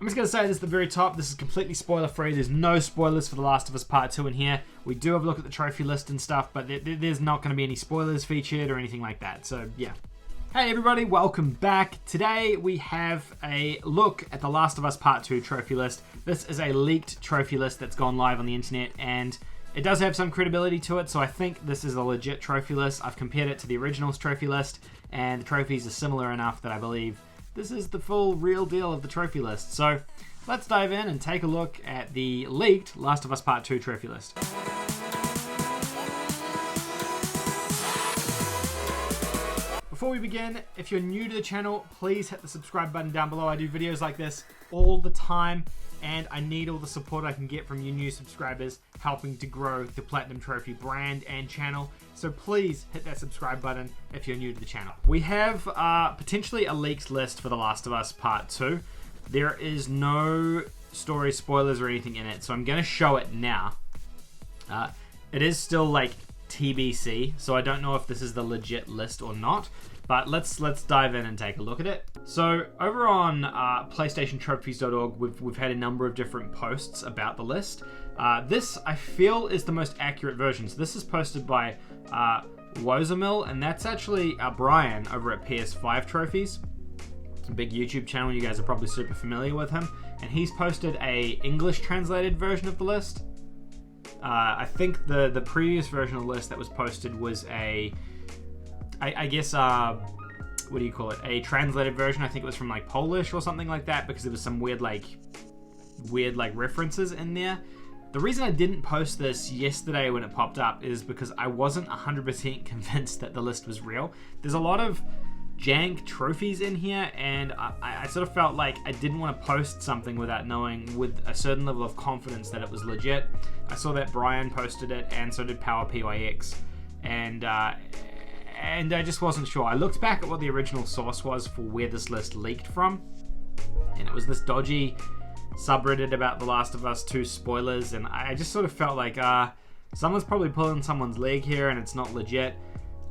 I'm just going to say this at the very top, this is completely spoiler free. There's no spoilers for The Last of Us Part 2 in here. We do have a look at the trophy list and stuff, but there's not going to be any spoilers featured or anything like that. So yeah. Hey everybody, welcome back. Today we have a look at The Last of Us Part 2 trophy list. This is a leaked trophy list that's gone live on the internet, and it does have some credibility to it, so I think this is a legit trophy list. I've compared it to the original's trophy list, and the trophies are similar enough that I believe this is the full real deal of the trophy list. So let's dive in and take a look at the leaked Last of Us Part 2 trophy list. Before we begin, if you're new to the channel, please hit the subscribe button down below. I do videos like this all the time, and I need all the support I can get from you new subscribers helping to grow the Platinum Trophy brand and channel. So please hit that subscribe button if you're new to the channel. We have potentially a leaked list for The Last of Us Part 2. There is no story spoilers or anything in it, so I'm going to show it now. It is still like TBC, so I don't know if this is the legit list or not, but let's dive in and take a look at it. So over on PlayStationTrophies.org, we've had a number of different posts about the list. This, I feel, is the most accurate version. So this is posted by Wozamil, and that's actually Brian over at PS5 Trophies. It's a big YouTube channel. You guys are probably super familiar with him, and he's posted a English translated version of the list. I think the previous version of the list that was posted was I guess, what do you call it? A translated version. I think it was from like Polish or something like that, because there was some weird references in there. The reason I didn't post this yesterday when it popped up is because I wasn't 100% convinced that the list was real. There's a lot of jank trophies in here, and I sort of felt like I didn't want to post something without knowing with a certain level of confidence that it was legit. I saw that Brian posted it, and so did PowerPYX, and I just wasn't sure. I looked back at what the original source was for where this list leaked from, and it was this dodgy subreddit about The Last of Us 2 spoilers, and I just sort of felt like someone's probably pulling someone's leg here and it's not legit.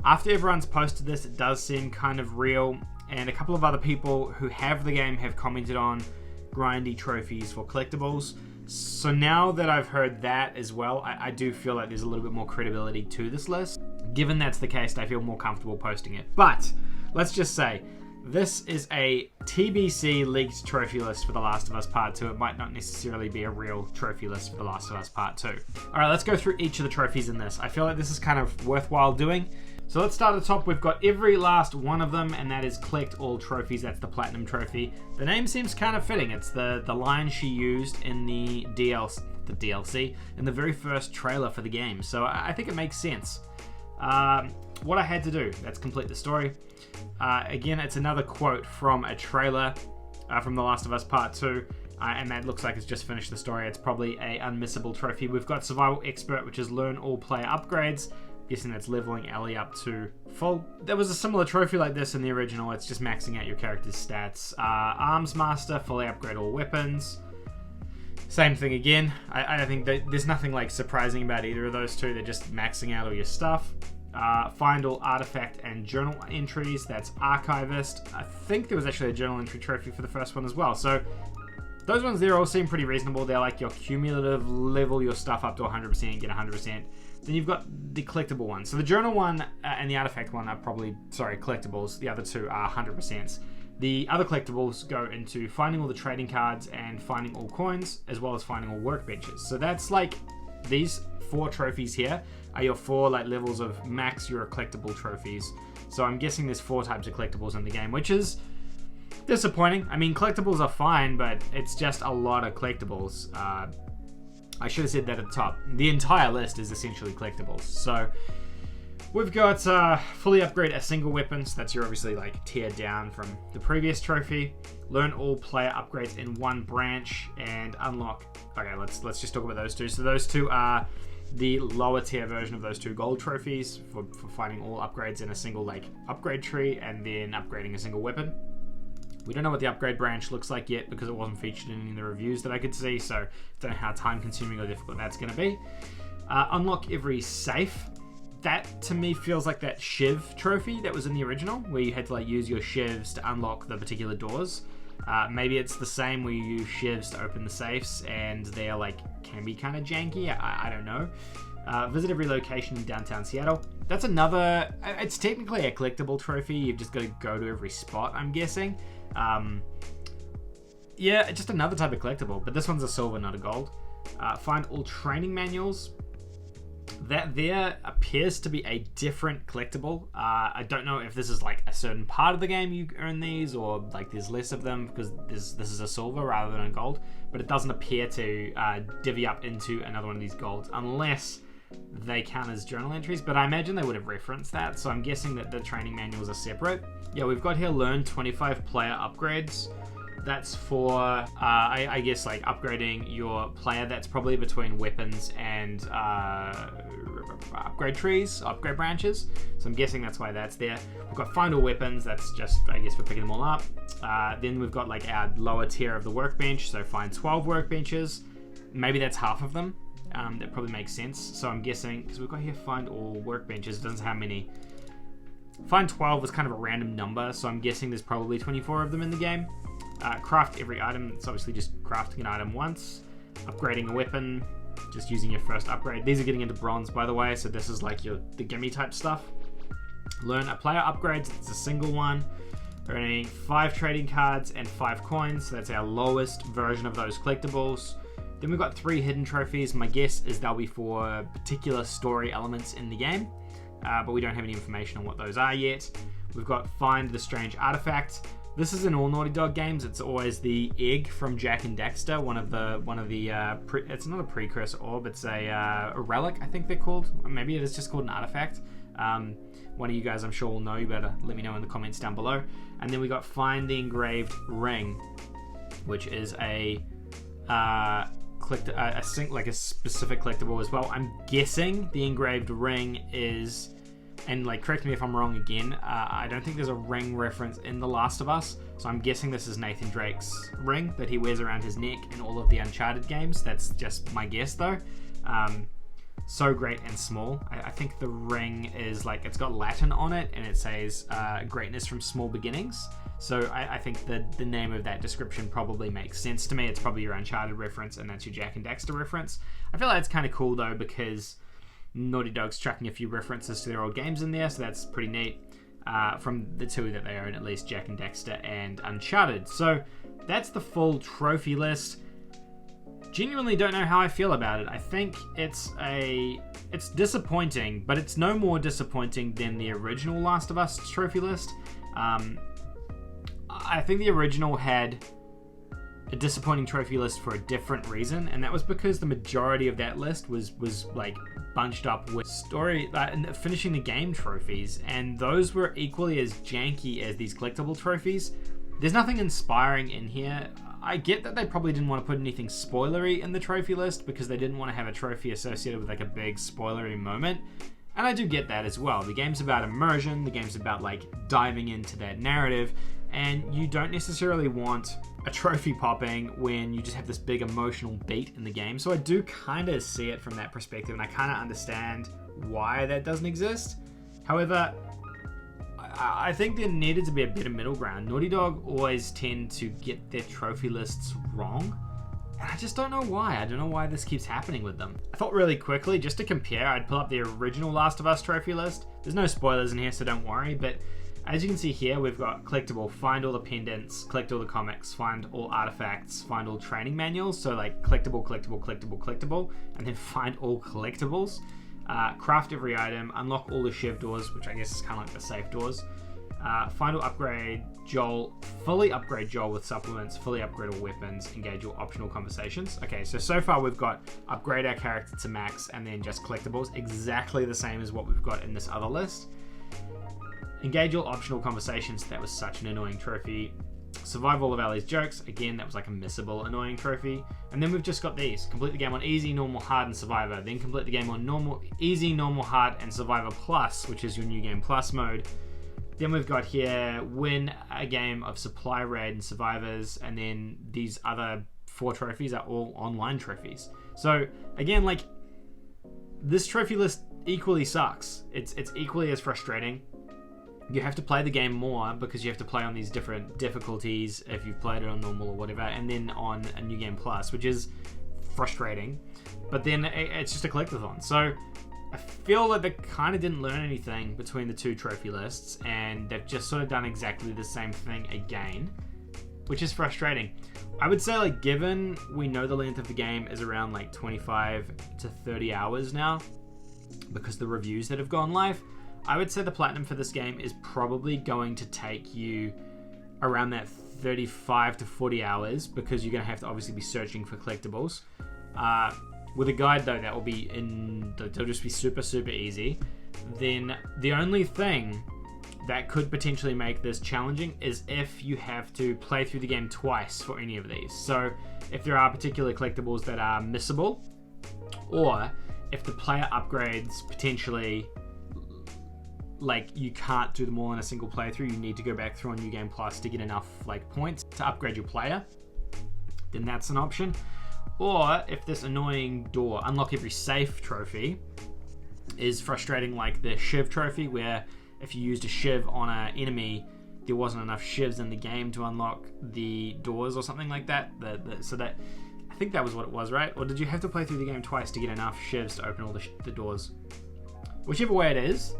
After everyone's posted this, it does seem kind of real, and a couple of other people who have the game have commented on grindy trophies for collectibles. So now that I've heard that as well, I do feel like there's a little bit more credibility to this list. Given that's the case, I feel more comfortable posting it. But let's just say, this is a TBC leaked trophy list for The Last of Us Part 2. It might not necessarily be a real trophy list for The Last of Us Part 2. Alright, let's go through each of the trophies in this. I feel like this is kind of worthwhile doing. So let's start at the top. We've got every last one of them, and that is collect all trophies. That's the Platinum Trophy. The name seems kind of fitting. It's the line she used in the DLC, in the very first trailer for the game. So I think it makes sense. What I had to do, that's complete the story. Again, it's another quote from a trailer from The Last of Us Part 2, and that looks like it's just finished the story. It's probably a unmissable trophy. We've got Survival Expert, which is learn all player upgrades. Guessing that's leveling Ellie up to full. There was a similar trophy like this in the original. It's just maxing out your character's stats. Arms Master, fully upgrade all weapons. Same thing again. I think that there's nothing like surprising about either of those two. They're just maxing out all your stuff. Find all artifact and journal entries. That's Archivist. I think there was actually a journal entry trophy for the first one as well. So those ones there all seem pretty reasonable. They're like your cumulative level your stuff up to 100% and get 100%. Then you've got the collectible one. So the journal one and the artifact one are probably, collectibles. The other two are 100%. The other collectibles go into finding all the trading cards and finding all coins, as well as finding all workbenches. So that's like, these 4 trophies here are your 4 like levels of max your collectible trophies. So I'm guessing there's 4 types of collectibles in the game, which is disappointing. I mean, collectibles are fine, but it's just a lot of collectibles. I should have said that at the top. The entire list is essentially collectibles. So we've got fully upgrade a single weapon. So that's your obviously like tier down from the previous trophy. Learn all player upgrades in one branch and unlock. Okay, let's just talk about those two. So those two are the lower tier version of those 2 gold trophies for finding all upgrades in a single like upgrade tree and then upgrading a single weapon. We don't know what the upgrade branch looks like yet because it wasn't featured in any of the reviews that I could see, so I don't know how time consuming or difficult that's going to be. Unlock every safe. That to me feels like that Shiv trophy that was in the original, where you had to like use your Shivs to unlock the particular doors. Maybe it's the same where you use shivs to open the safes and they're like, can be kind of janky. I don't know. Visit every location in downtown Seattle. That's another, it's technically a collectible trophy. You've just got to go to every spot, I'm guessing. Yeah, just another type of collectible, but this one's a silver, not a gold. Find all training manuals. That there appears to be a different collectible. I don't know if this is like a certain part of the game you earn these, or like there's less of them because this is a silver rather than a gold, but it doesn't appear to divvy up into another one of these golds unless they count as journal entries, but I imagine they would have referenced that, so I'm guessing that the training manuals are separate. Yeah, we've got here learn 25 player upgrades. That's for, I guess, like upgrading your player. That's probably between weapons and upgrade trees, upgrade branches. So I'm guessing that's why that's there. We've got find all weapons. That's just, I guess, for picking them all up. Then we've got like our lower tier of the workbench. So find 12 workbenches. Maybe that's half of them. That probably makes sense. So I'm guessing, because we've got here find all workbenches. It doesn't say how many. Find 12 is kind of a random number. So I'm guessing there's probably 24 of them in the game. Craft every item. It's obviously just crafting an item once. Upgrading a weapon, just using your first upgrade. These are getting into bronze, by the way, so this is like the gimme type stuff. Learn a player upgrades. It's a single one. Earning 5 trading cards and 5 coins. So that's our lowest version of those collectibles. Then we've got 3 hidden trophies. My guess is they'll be for particular story elements in the game, but we don't have any information on what those are yet. We've got find the strange artifact. This is in all Naughty Dog games. It's always the egg from Jak and Daxter. One of the it's not a precursor orb. It's a relic, I think they're called. Or maybe it is just called an artifact. One of you guys, I'm sure, will know. You better let me know in the comments down below. And then we got find the engraved ring, which is a specific collectible as well. I'm guessing the engraved ring is. And like, correct me if I'm wrong again, I don't think there's a ring reference in The Last of Us, so I'm guessing this is Nathan Drake's ring that he wears around his neck in all of the Uncharted games. That's just my guess though. So great and small. I think the ring is like, it's got Latin on it and it says greatness from small beginnings. So I think the name of that description probably makes sense to me. It's probably your Uncharted reference and that's your Jak and Daxter reference. I feel like it's kind of cool though, because Naughty Dog's chucking a few references to their old games in there, so that's pretty neat. From the 2 that they own, at least, Jak and Daxter and Uncharted. So that's the full trophy list. Genuinely don't know how I feel about it. I think it's disappointing, but it's no more disappointing than the original Last of Us trophy list. I think the original had a disappointing trophy list for a different reason, and that was because the majority of that list was like bunched up with story and finishing the game trophies, and those were equally as janky as these collectible trophies. There's nothing inspiring in here. I get that they probably didn't want to put anything spoilery in the trophy list because they didn't want to have a trophy associated with like a big spoilery moment, and I do get that as well. The game's about immersion, the game's about like diving into that narrative, and you don't necessarily want a trophy popping when you just have this big emotional beat in the game. So I do kind of see it from that perspective, and I kind of understand why that doesn't exist. However, I think there needed to be a better middle ground. Naughty Dog always tend to get their trophy lists wrong, and I just don't know why. I don't know why this keeps happening with them. I thought really quickly, just to compare, I'd pull up the original Last of Us trophy list. There's no spoilers in here, so don't worry, but as you can see here, we've got collectible, find all the pendants, collect all the comics, find all artifacts, find all training manuals. So like collectible, collectible, collectible, collectible, and then find all collectibles. Craft every item, unlock all the shiv doors, which I guess is kind of like the safe doors. Find all upgrade Joel, fully upgrade Joel with supplements, fully upgrade all weapons, engage all optional conversations. Okay, so far we've got upgrade our character to max and then just collectibles, exactly the same as what we've got in this other list. Engage all optional conversations. That was such an annoying trophy. Survive all of Ellie's jokes. Again, that was like a missable annoying trophy. And then we've just got these. Complete the game on easy, normal, hard, and survivor. Then complete the game on normal, easy, normal, hard, and survivor plus, which is your new game plus mode. Then we've got here, win a game of supply raid and survivors. And then these other 4 trophies are all online trophies. So again, like, this trophy list equally sucks. It's equally as frustrating. you have to play the game more because you have to play on these different difficulties if you've played it on normal or whatever, and then on a New Game Plus, which is frustrating. But then it's just a collectathon. So I feel like they kind of didn't learn anything between the two trophy lists, and they've just sort of done exactly the same thing again, which is frustrating. I would say, like, given we know the length of the game is around like 25 to 30 hours now, because the reviews that have gone live, I would say the platinum for this game is probably going to take you around that 35 to 40 hours, because you're going to have to obviously be searching for collectibles. With a guide though, that will be they'll just be super easy. Then the only thing that could potentially make this challenging is if you have to play through the game twice for any of these. So if there are particular collectibles that are missable, or if the player upgrades potentially, like, you can't do them all in a single playthrough, you need to go back through on New Game Plus to get enough like points to upgrade your player, then that's an option. Or if this annoying door, unlock every safe trophy, is frustrating, like the Shiv trophy, where if you used a Shiv on an enemy, there wasn't enough Shivs in the game to unlock the doors or something like that. So that, I think that was what it was, right? Or did you have to play through the game twice to get enough Shivs to open all the doors? Whichever way it is,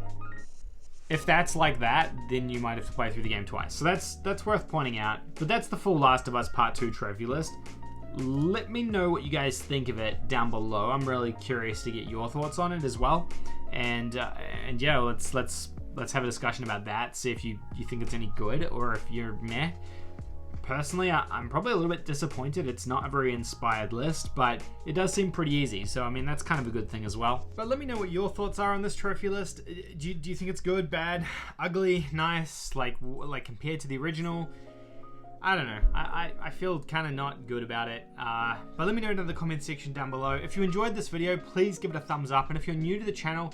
if that's like that, then you might have to play through the game twice. So that's worth pointing out. But that's the full Last of Us Part 2 trophy list. Let me know what you guys think of it down below. I'm really curious to get your thoughts on it as well. And yeah, let's have a discussion about that. See if you think it's any good, or if you're meh. Personally, I'm probably a little bit disappointed. It's not a very inspired list, but it does seem pretty easy. So, I mean, that's kind of a good thing as well. But let me know what your thoughts are on this trophy list. Do you think it's good, bad, ugly, nice, like compared to the original? I don't know. I feel kind of not good about it. But let me know in the comment section down below. If you enjoyed this video, please give it a thumbs up. And if you're new to the channel,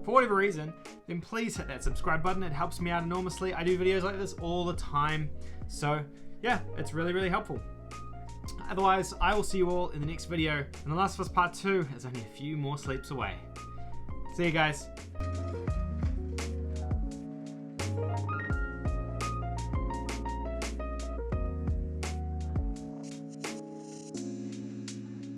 for whatever reason, then please hit that subscribe button. It helps me out enormously. I do videos like this all the time. So yeah, it's really helpful. Otherwise, I will see you all in the next video. And The Last of Us Part 2 is only a few more sleeps away. See you guys.